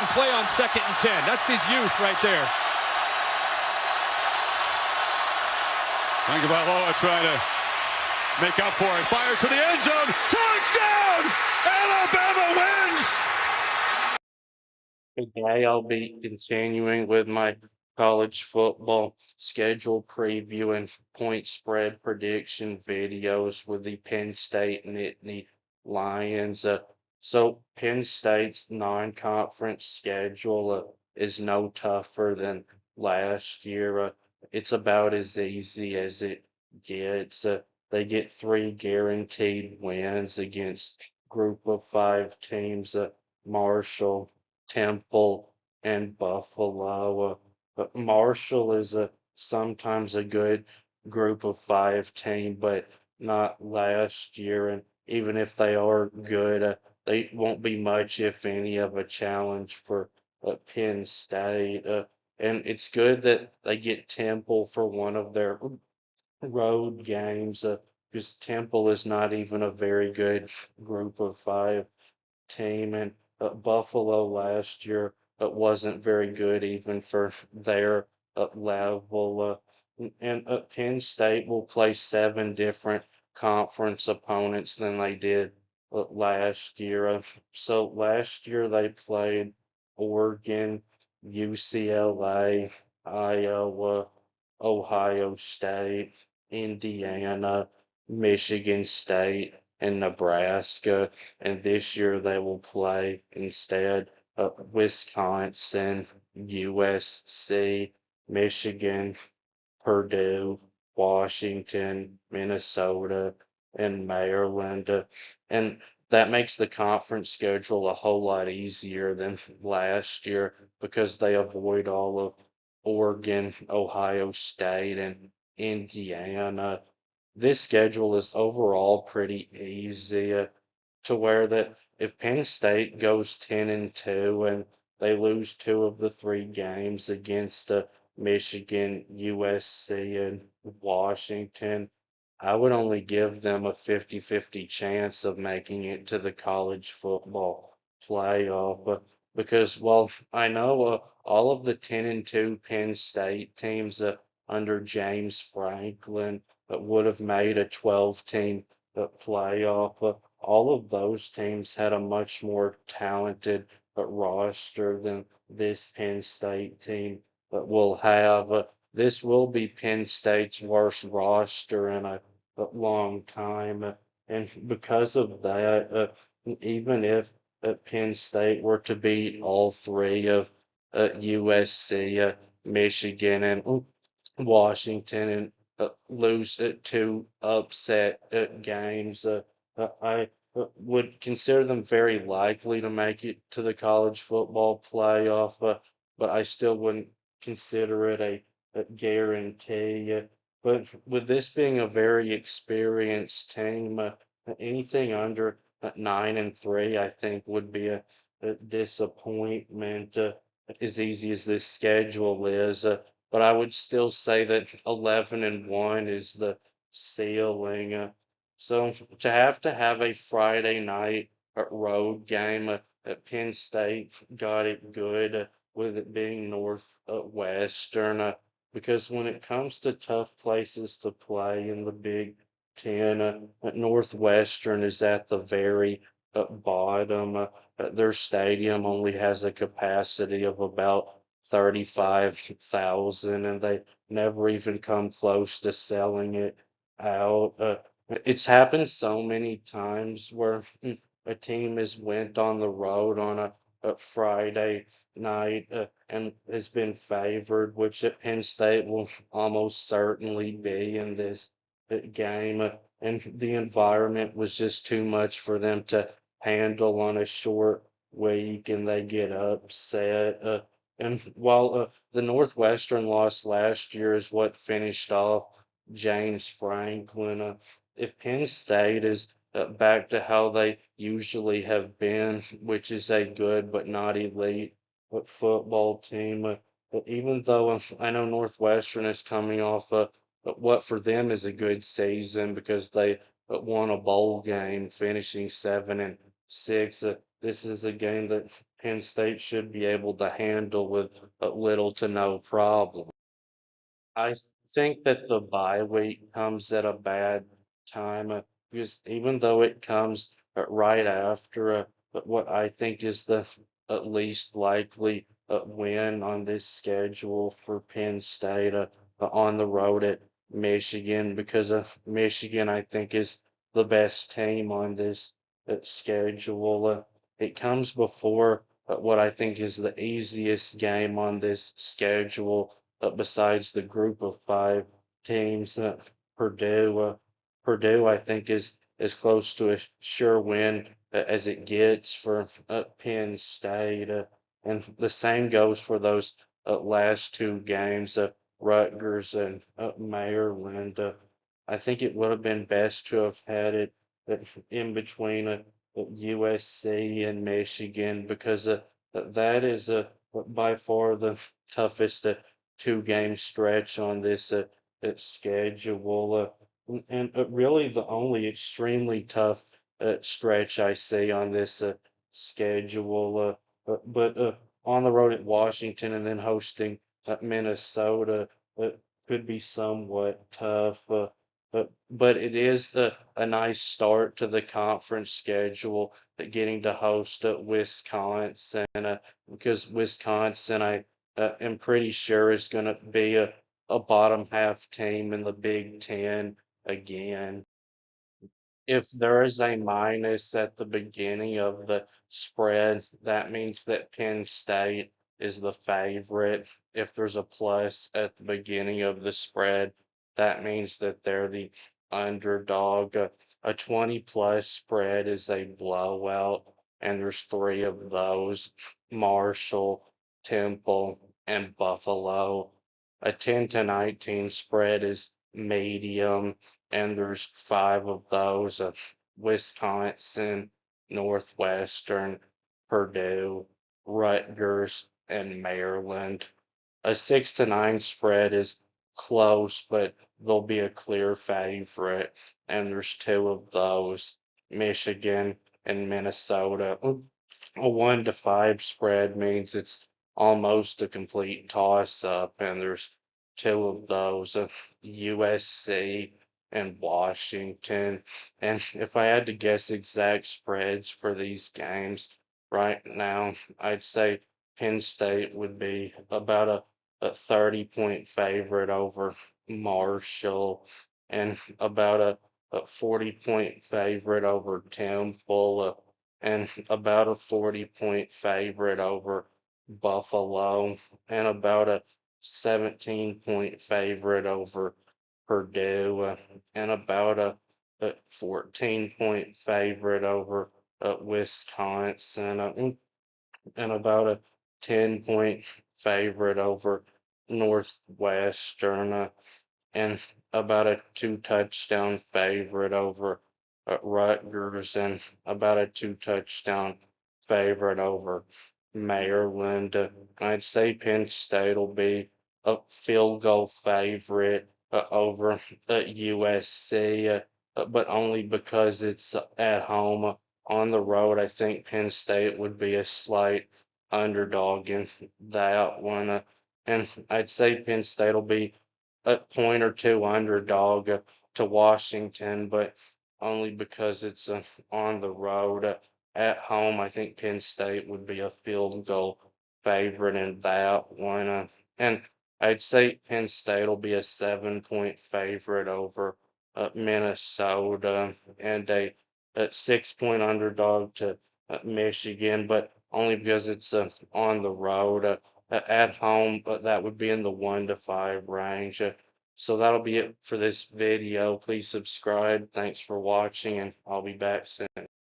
and play on 2nd and 10. That's his youth right there. Tagovailoa trying to make up for it. Fires to the end zone. Touchdown! Alabama wins! Today I'll be continuing with my college football schedule preview and point spread prediction videos with the Penn State Nittany Lions. So Penn State's non-conference schedule is no tougher than last year. It's about as easy as it gets. They get 3 guaranteed wins against Group of 5 teams: Marshall, Temple, and Buffalo. But Marshall is sometimes a good Group of 5 team, but not last year. And even if they are good, they won't be much, if any, of a challenge for Penn State. And it's good that they get Temple for one of their road games, because Temple is not even a very good Group of 5 team, and Buffalo last year wasn't very good even for their level. And Penn State will play 7 different conference opponents than they did last year. So last year they played Oregon, UCLA, Iowa, Ohio State, Indiana, Michigan State, and Nebraska. And this year they will play instead Wisconsin, USC, Michigan, Purdue, Washington, Minnesota, and Maryland. And that makes the conference schedule a whole lot easier than last year because they avoid all of Oregon, Ohio State, and Indiana. This schedule is overall pretty easy, to where that if Penn State goes 10-2 and they lose 2 of the 3 games against Michigan, USC, and Washington, I would only give them a 50-50 chance of making it to the college football playoff. Because while I know all of the 10-2 Penn State teams under James Franklin would have made a 12-team playoff, all of those teams had a much more talented roster than this Penn State team will have. This will be Penn State's worst roster in a long time. And because of that, even if Penn State were to beat all 3 of USC, Michigan, and Washington, and lose 2 upset games, I would consider them very likely to make it to the college football playoff, but I still wouldn't consider it a guarantee. But with this being a very experienced team, anything under 9-3, I think, would be a disappointment, as easy as this schedule is. But I would still say that 11-1 is the ceiling. So to have a Friday night road game at Penn State got it good, with it being Northwestern, because when it comes to tough places to play in the Big Ten, Northwestern is at the very bottom. Their stadium only has a capacity of about 35,000, and they never even come close to selling it out. It's happened so many times where a team has went on the road on a Friday night and has been favored, which at Penn State will almost certainly be in this game. And the environment was just too much for them to handle on a short week, and they get upset. And while the Northwestern loss last year is what finished off James Franklin, if Penn State is back to how they usually have been, which is a good but not elite football team, even though I know Northwestern is coming off what for them is a good season because they won a bowl game, finishing 7-6. This is a game that Penn State should be able to handle with little to no problem. I think that the bye week comes at a bad time because even though it comes right after what I think is the at least likely win on this schedule for Penn State on the road at Michigan, because Michigan I think is the best team on this schedule. It comes before what I think is the easiest game on this schedule besides the group of five teams that Purdue, I think, is as close to a sure win as it gets for Penn State. And the same goes for those last two games, Rutgers and Maryland. I think it would have been best to have had it in between USC and Michigan, because that is by far the toughest two-game stretch on this schedule. And really the only extremely tough stretch I see on this schedule. But on the road at Washington and then hosting Minnesota could be somewhat tough. But it is a nice start to the conference schedule, getting to host Wisconsin, because Wisconsin, I am pretty sure is going to be a bottom half team in the Big Ten again. If there is a minus at the beginning of the spread, that means that Penn State is the favorite. If there's a plus at the beginning of the spread, that means that they're the underdog. A 20 plus spread is a blowout, and there's three of those: Marshall, Temple, and Buffalo. A 10 to 19 spread is medium, and there's five of those: Wisconsin, Northwestern, Purdue, Rutgers, and Maryland. A 6 to 9 spread is close, but there'll be a clear favorite, and there's two of those: Michigan and Minnesota. A 1 to 5 spread means it's almost a complete toss up, and there's two of those: USC and Washington. And if I had to guess exact spreads for these games right now, I'd say Penn State would be about a 30-point favorite over Marshall, and about a 40-point favorite over Temple, and about a 40-point favorite over Buffalo, and about a 17-point favorite over Purdue, and about a 14-point favorite over Wisconsin, and about a 10-point favorite over Northwestern, and about a 2 touchdown favorite over Rutgers, and about a 2 touchdown favorite over Maryland. I'd say Penn State will be a field goal favorite over USC, but only because it's at home. On the road, I think Penn State would be a slight underdog in that one. And I'd say Penn State will be a point or two underdog to Washington, but only because it's on the road. At home, I think Penn State would be a field goal favorite in that one. And I'd say Penn State will be a 7-point favorite over Minnesota, and a 6-point underdog to Michigan, but only because it's on the road. At home, that would be in the 1 to 5 range. So that'll be it for this video. Please subscribe. Thanks for watching, and I'll be back soon.